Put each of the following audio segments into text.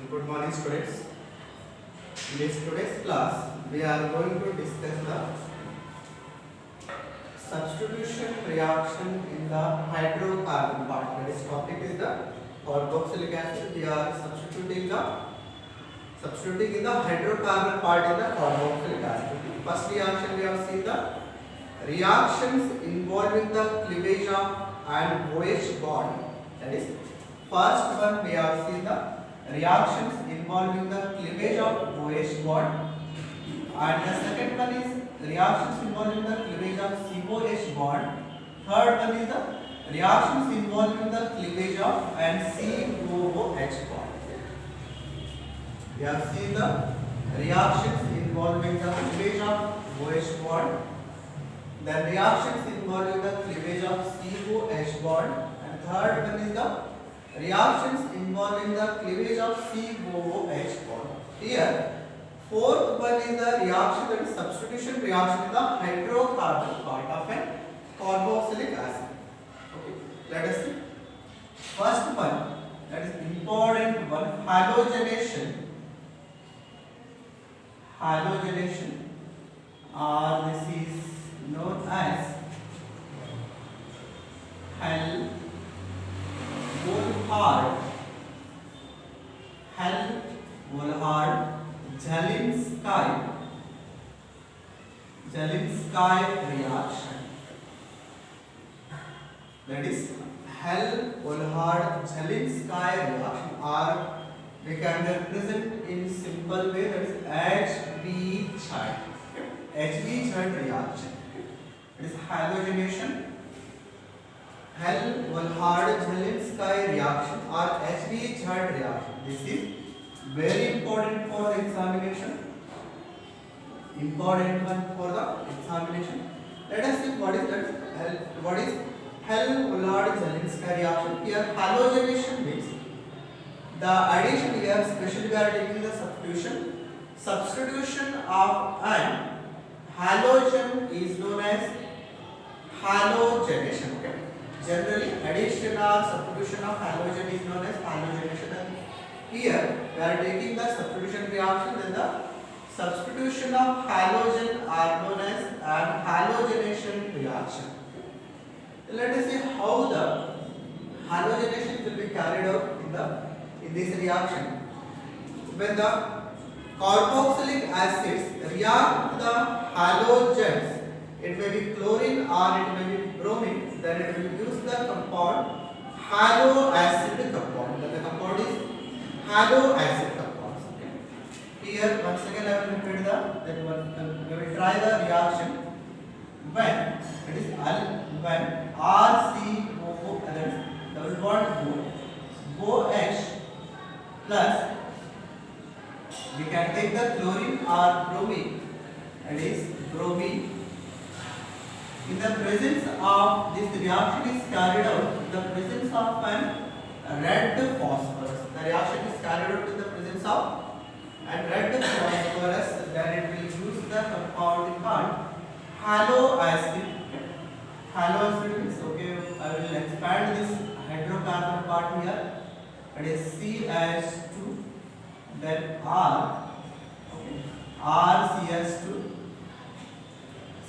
Good morning, students. In today's class, we are going to discuss the substitution reaction in the hydrocarbon part. That is topic is the carboxylic acid. We are substituting in the hydrocarbon part in the carboxylic acid. First reaction we have seen the reactions involving the cleavage of and OH bond. That is first one we have seen the reactions involving the cleavage of OH bond, and the second one is reactions involving the cleavage of COH bond. Third one is the reactions involving the cleavage of and COOH bond. We have seen the reactions involving the cleavage of OH bond, then reactions involving the cleavage of COH bond, and third one is the reactions involving the cleavage of COOH bond. Here, fourth one is the reaction, that is substitution reaction in the hydrocarbon part of a carboxylic acid. Okay, let us see. First one, that is important one, halogenation. Halogenation, or this is known as Helmholtz-Zielinski reaction. That is Helmholtz-Zielinski reaction, or we can represent in simple way, that is HB-Chart reaction. It is halogenation, Helmholtz-Zielinski reaction, or HB-Chart reaction. This is very important for the examination. Important one for the examination. Let us see what is that. What is Helmholtz-Zielinski reaction? Here, halogenation means the addition here, especially we are taking the substitution of an halogen is known as halogenation. Okay. Generally, addition or substitution of halogen is known as halogenation. And here, we are taking the substitution reaction, then the substitution of halogen are known as an halogenation reaction. Let us see how the halogenation will be carried out in this reaction. When the carboxylic acids react with the halogens, it may be chlorine or it may be bromine, then it will use the compound haloacid compound. Then the compound is haloacid compound. Okay. Here once again I will repeat we will try the reaction when it is when RCOO, that is double bond OH plus, we can take the chlorine or bromine, that is bromine. In the presence of this reaction is carried out in the presence of an red phosphorus. The reaction is carried out in the presence of and red phosphorus, then it will use the compound called haloacid. Haloacid means, okay, I will expand this hydrocarbon part here. It is CH2, then R, okay, RCH2,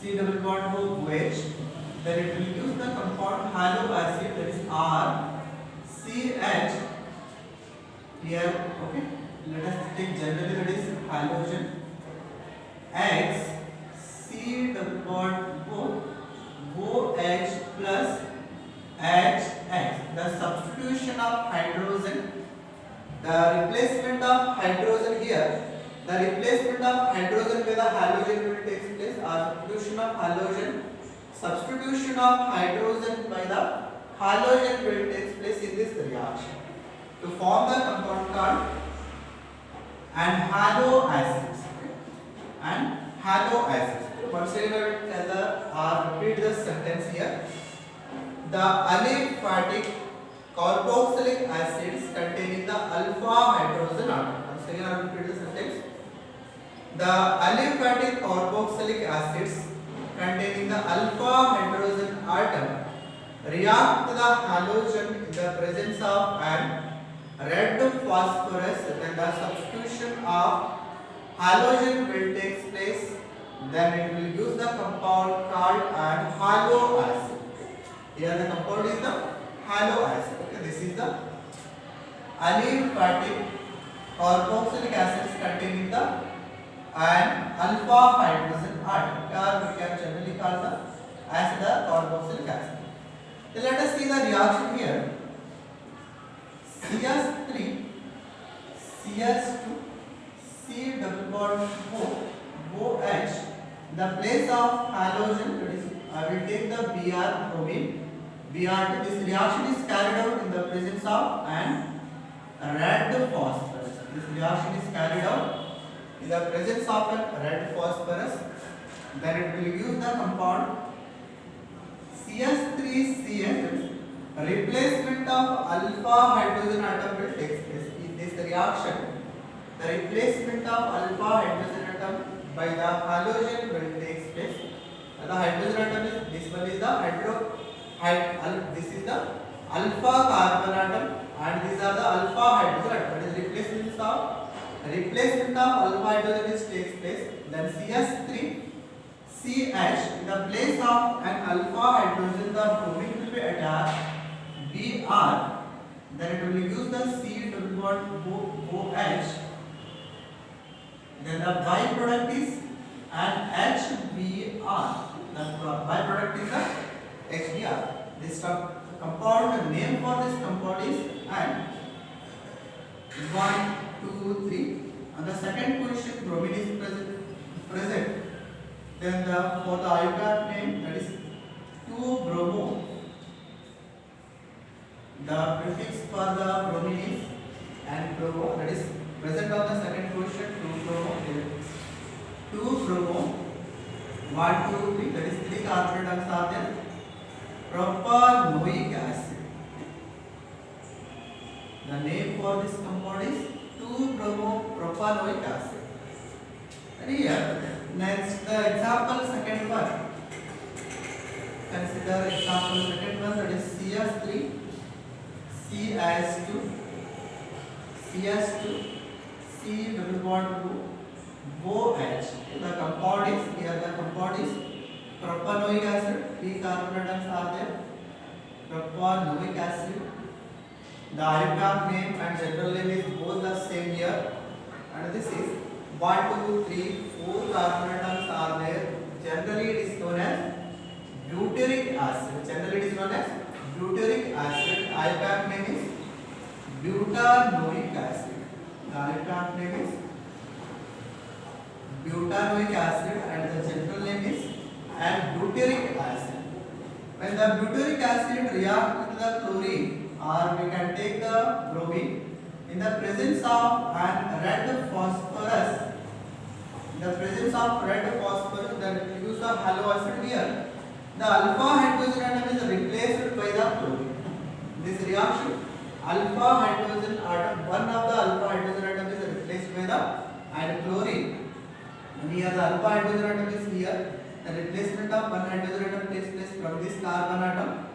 C double bond OH, then it will use the compound haloacid, that is RCH. Here, okay, let us take generally, that is halogen, X, C double bond OH plus HX. The substitution of hydrogen, the replacement of hydrogen here, the replacement of hydrogen by the halogen will take place, or substitution of hydrogen by the halogen will take place in this reaction to form the compound called and haloacids. And haloacids. Once again I will tell repeat the sentence here. The aliphatic carboxylic acids containing the alpha hydrogen atom. Once again I will repeat the sentence. The aliphatic carboxylic acids containing the alpha hydrogen atom react to the halogen in the presence of an red phosphorus, then the substitution of halogen will take place. Then it will use the compound called an halo acid. Here the compound is the halo acid. Okay, this is the aliphatic carboxylic acids containing the and alpha hydrogen atom, or we can generally call the as the carboxylic acid. Then let us see the reaction here. CS3 CS2 C double bond OH. The place of halogen, that is, I will take the Br bromine. Br. This reaction is carried out in the presence of an red phosphorus. This reaction is carried out in the presence of a red phosphorus. Then it will use the compound CS3CS. Replacement of alpha hydrogen atom will take place. In this reaction, the replacement of alpha hydrogen atom by the halogen will take place. The hydrogen atom is, this one is the this is the alpha carbon atom, and these are the alpha hydrogen atom. That is replacement of alpha hydrogen is takes place. Then CS3 CH, in the place of an alpha hydrogen, the bromine will be attached Br. Then it will use the C double bond OH. Then the byproduct is an HBr. The byproduct is the HBr. This compound, name for this compound is and 1, 2, 3. On the second position, bromine is present. Then for the iocap name, that is 2-bromo. The prefix for the bromine is and bromo, that is present on the second position, 2-bromo. 2-bromo, 1, 2, 3, that is 3 carbon atoms are there. Propanoic acid. The name for this compound is 2-bromo propanoic acid. And here, next the example second one. Consider example second one, that is CS3 CS2 CS2 C double bond OH. The compound is here. The compound is propanoic acid. 3 carbon atoms are there. Propanoic acid. The iocap name and general name is both the same here. And this is 1, 2, 3, 4 carbon atoms are there. Generally, it is known as butyric acid. Generally, it is known as butyric acid. iocap name is butanoic acid. The iocap name is butanoic acid, and the general name is butyric acid. When the butyric acid reacts with the chlorine, or we can take the bromine, in the presence of an red phosphorus, then we use the halo acid here. The alpha hydrogen atom is replaced by the chlorine. This reaction, alpha hydrogen atom, one of the alpha hydrogen atom is replaced by the chlorine. And here the alpha hydrogen atom is here. The replacement of one hydrogen atom takes place from this carbon atom.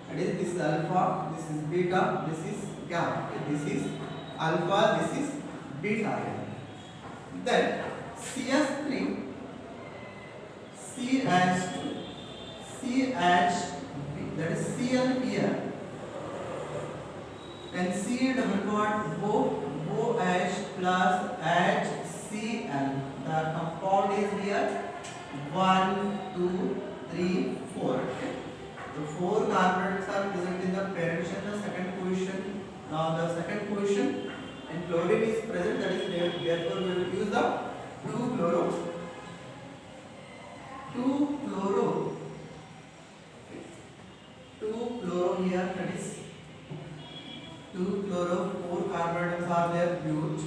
That is, this is alpha, this is beta, this is gamma. This is alpha, this is beta. Then CS3 CH2 CH, that is Cl here. Then C double bond OH plus HCl. The compound is here 1, 2, 3, 4. Okay. The 4 carbons are present in the parent shell, the second position. Now the second position, and chlorine is present. That is, therefore we will use the 2-chloro. 2-chloro. 2-chloro here. That is 2-chloro. 4 carbons are there. Bute.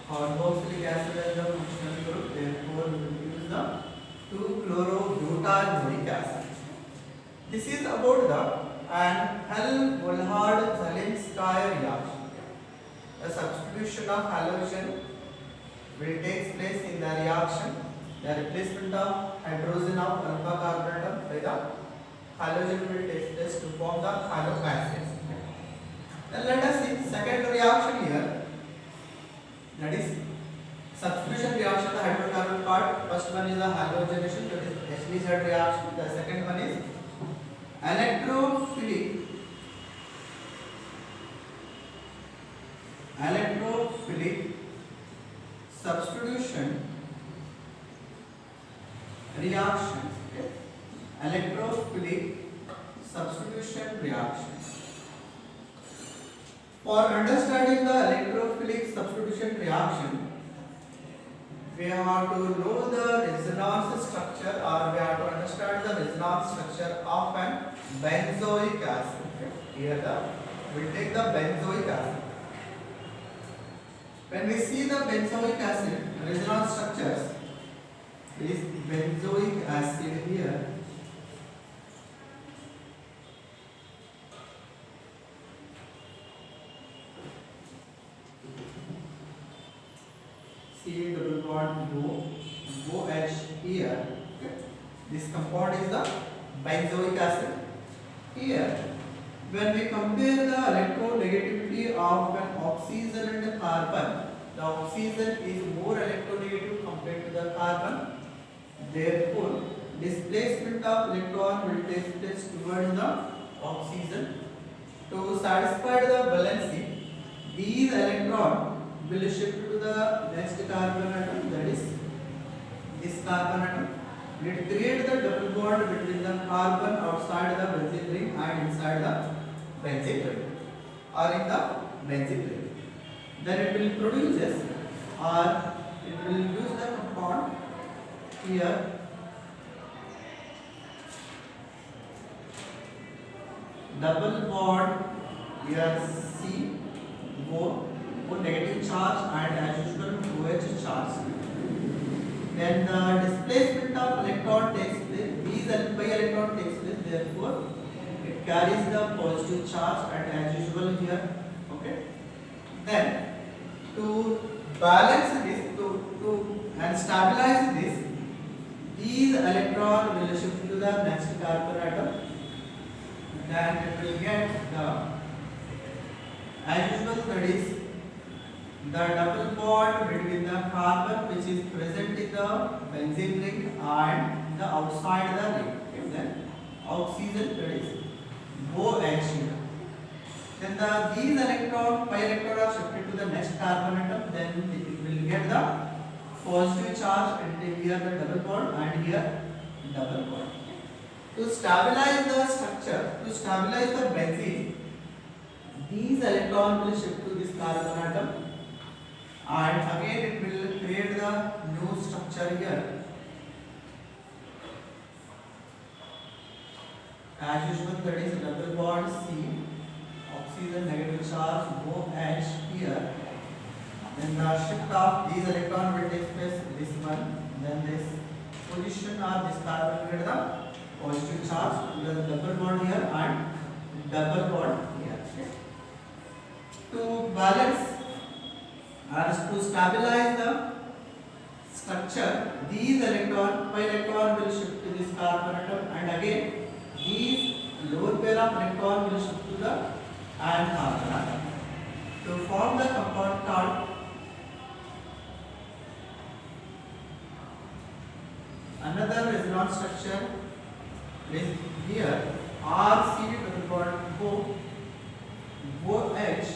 Carboxylic acid as the functional group. Therefore we will use the 2-chloro-butanoic acid. This is about the Hell-Wohlard-Zelenskaya reaction. The substitution of halogen will take place in the reaction. The replacement of hydrogen of alpha carbon atom by the halogen will take place to form the halo acids. Then let us see HBZ reaction. The second one is electrophilic substitution reactions. Okay? Electrophilic substitution reactions. For understanding the electrophilic substitution reaction, we have to know the resonance structure, or we have to understand the resonance structure of an benzoic acid. Okay? Here we take the benzoic acid. When we see the benzoic acid resonance structures, this benzoic acid here, C double bond OH here. Okay. This compound is the benzoic acid. Here, when we compare the electronegativity of an oxygen and a carbon, the oxygen is more electronegative compared to the carbon. Therefore, displacement of electron will take place towards the oxygen. To satisfy the valency, these electrons will shift to the next carbon atom, that is this carbon atom. It creates the double bond between the carbon outside the benzene ring and inside the benzene ring, or in the benzene ring. Then it will produce the compound here double bond here C O negative charge and as usual OH charge. Then the displacement of electron takes place, these pi electron takes place, therefore it carries the positive charge and as usual here. Okay. Then to balance this, and stabilize this, these electrons will shift to the next carbon atom. Then it will get the as usual, that is the double bond between the carbon which is present in the benzene ring and the outside the ring. Okay. Then oxygen, that is OH. Then these electrons, pi electrons are shifted to the next carbon atom. Then it will get the positive charge and here the double bond and here double bond. To stabilize the structure, to stabilize the benzene, these electrons will shift to this carbon atom and again it will create the new structure here. As usual, that is double bond C, oxygen negative charge OH here. Then the shift of these electrons will take place, this one, then this position of this carbon will get the positive charge, the double bond here and double bond here. Okay. To balance and to stabilize the structure, these electron, pi electron will shift to this carbon atom and again these lower pair of electron will shift to the and carbon atom. To form the compound called another resonance structure is here RCD double bond OH.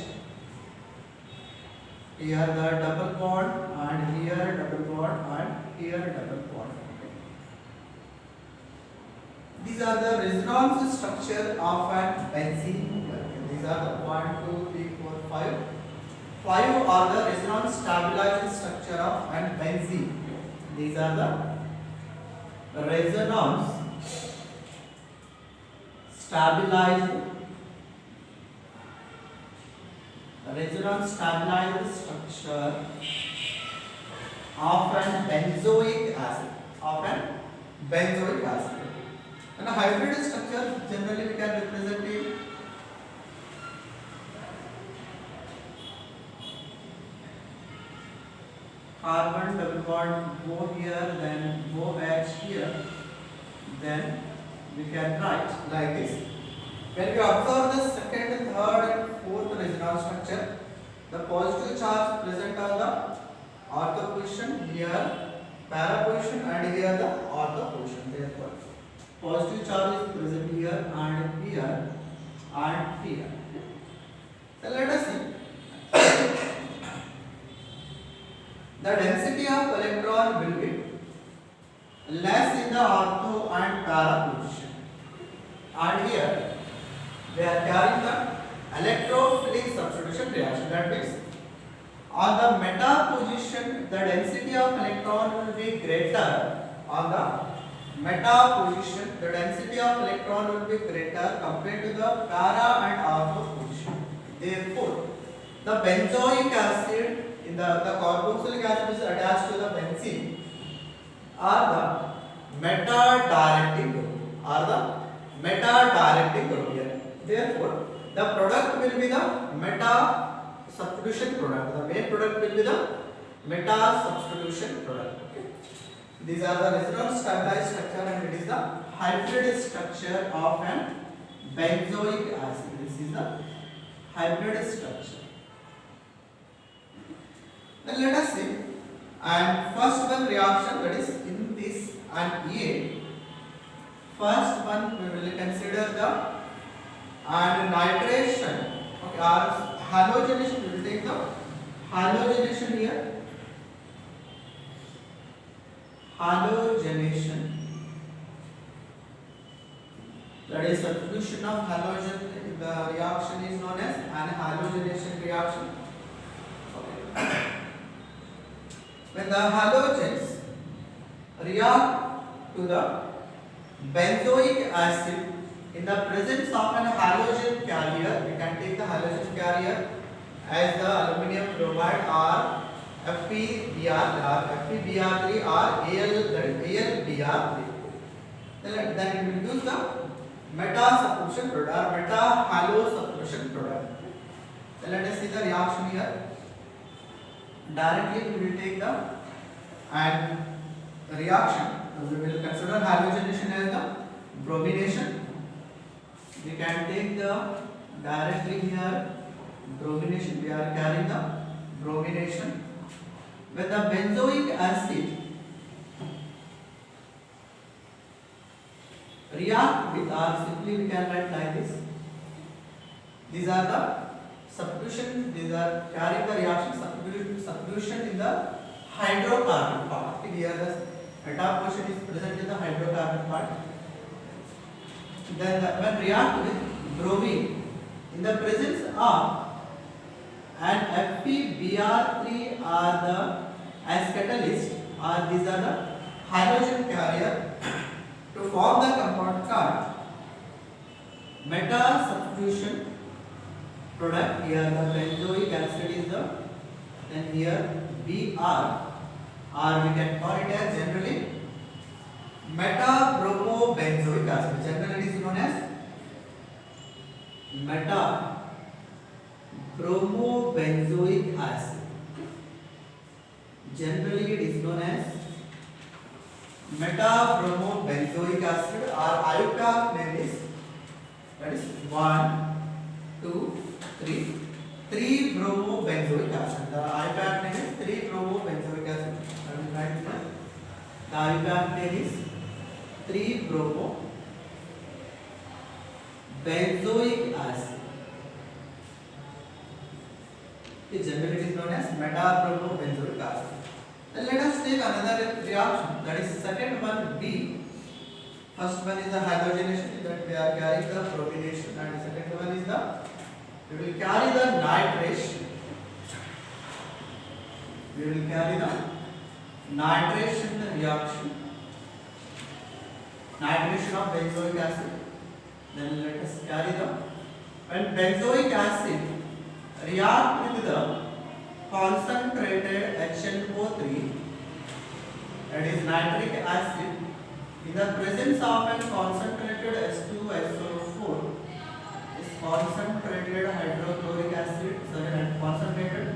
Here the double bond and here double bond and here double bond. Okay. These are the resonance structure of an benzene. These are the 1, 2, 3, 4, 5. 5 are the resonance stabilizing structure of an benzene. These are the resonance stabilized structure of an benzoic acid. And a hybrid structure generally we can represent it carbon double bond O here, then OH here, then we can write like this. When we observe the second, third and fourth resonance structure, the positive charge present on the ortho position here para position and here the ortho position. Therefore, positive charge is present here and here and here. So let us see. The density of electron will be less in the ortho and para position. And here they are carrying the electrophilic substitution reaction. That means on the meta position the density of electron will be greater. On the meta position the density of electron will be greater compared to the para and ortho position. Therefore, the benzoic acid in the carboxylic acid is attached to the benzene are the meta-directing group. Here. Therefore, the product will be the meta substitution product. The main product will be the meta substitution product. Okay. These are the resonance stabilized structure and it is the hybrid structure of an benzoic acid. This is the hybrid structure. Then let us see. And first one reaction, that is in this and A. First one we will consider the and nitration. Okay, or halogenation. We will take the halogenation here. Halogenation. That is substitution of halogen. The reaction is known as an halogenation reaction. Okay. When the halogens react to the benzoic acid in the presence of an halogen carrier, we can take the halogen carrier as the aluminum bromide or FeBr3 or AlBr3. Then we will use the meta substitution product or meta halo substitution product. Then let us see the reaction here. Directly we will take the and reaction. We will consider halogenation as the bromination. We can take the directly here bromination. We are carrying the bromination. When the benzoic acid react with or simply we can write like this. These are the substitution, these are carrying the reaction substitution in the hydrocarbon part. Here the meta portion is present in the hydrocarbon part. Then when react with bromine in the presence of an FeBr3 are the as catalyst or these are the halogen carrier to form the compound called meta substitution product. Here the benzoic acid is the, then here Br or we can call it as generally meta bromobenzoic acid. Generally it is known as meta bromobenzoic acid. Generally it is known as meta bromobenzoic acid or IUPAC name is, that is 1, 2, 3. 3 bromobenzoic acid. The IUPAC name is 3 bromobenzoic acid. I will write here. The IUPAC name is 3 bromobenzoic acid. Generally it is known as meta-bromobenzoic acid. Then let us take another reaction, that is second one B. First one is the halogenation, that we are carrying the bromination, and second one is the, we will carry the nitration. We will carry the nitration reaction. Nitration of benzoic acid. Then let us carry the, when benzoic acid react with the concentrated HNO3, that is nitric acid, in the presence of a concentrated H2SO4, is concentrated hydrochloric acid, concentrated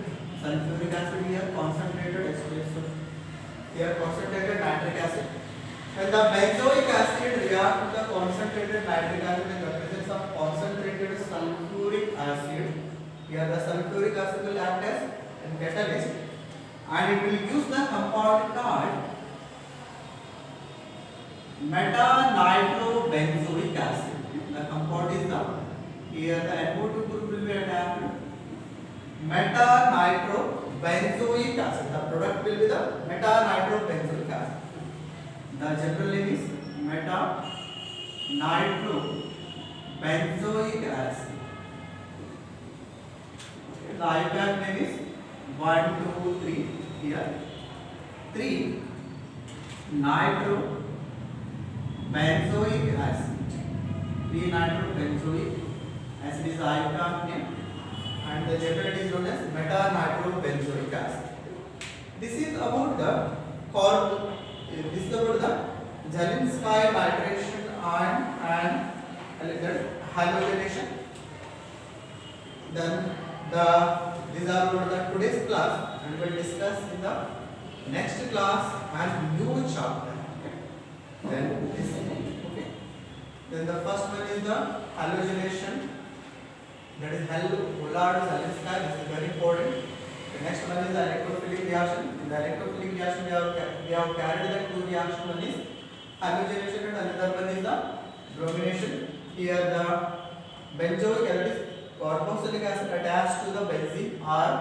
sulfuric acid here, concentrated H2SO4, here concentrated nitric acid. When the benzoic acid react with the concentrated nitric acid in the presence of concentrated sulfuric acid, here the sulfuric acid will act as a catalyst and it will use the compound called meta-nitrobenzoic acid. The compound is the here the NO2 group will be attacked. Meta-nitrobenzoic acid. The product will be the meta-nitrobenzoic acid. The general name is meta-nitrobenzoic acid. The IUPAC name is 1, 2, 3 here. 3 nitrobenzoic acid. 3 nitrobenzoic acid is the IUPAC name, and the general is known as meta-nitrobenzoic acid. This is about the Zielinski nitration and halogenation. Then these are about the today's class, and we will discuss in the next class and new chapter. Then this okay. Then the first one is the halogenation. That is Bullard-Zielinski. This is very important. The next one is the electrophilic reaction. In the electrophilic reaction, we have carried the two reactions. One is halogenation and another one is the bromination. Here the benzoic acid is carboxylic acid attached to the benzene R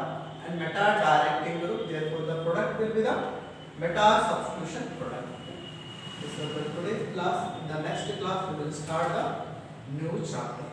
and meta-directing group. Therefore, the product will be the meta-substitution product. This is the today's class. In the next class, we will start the new chapter.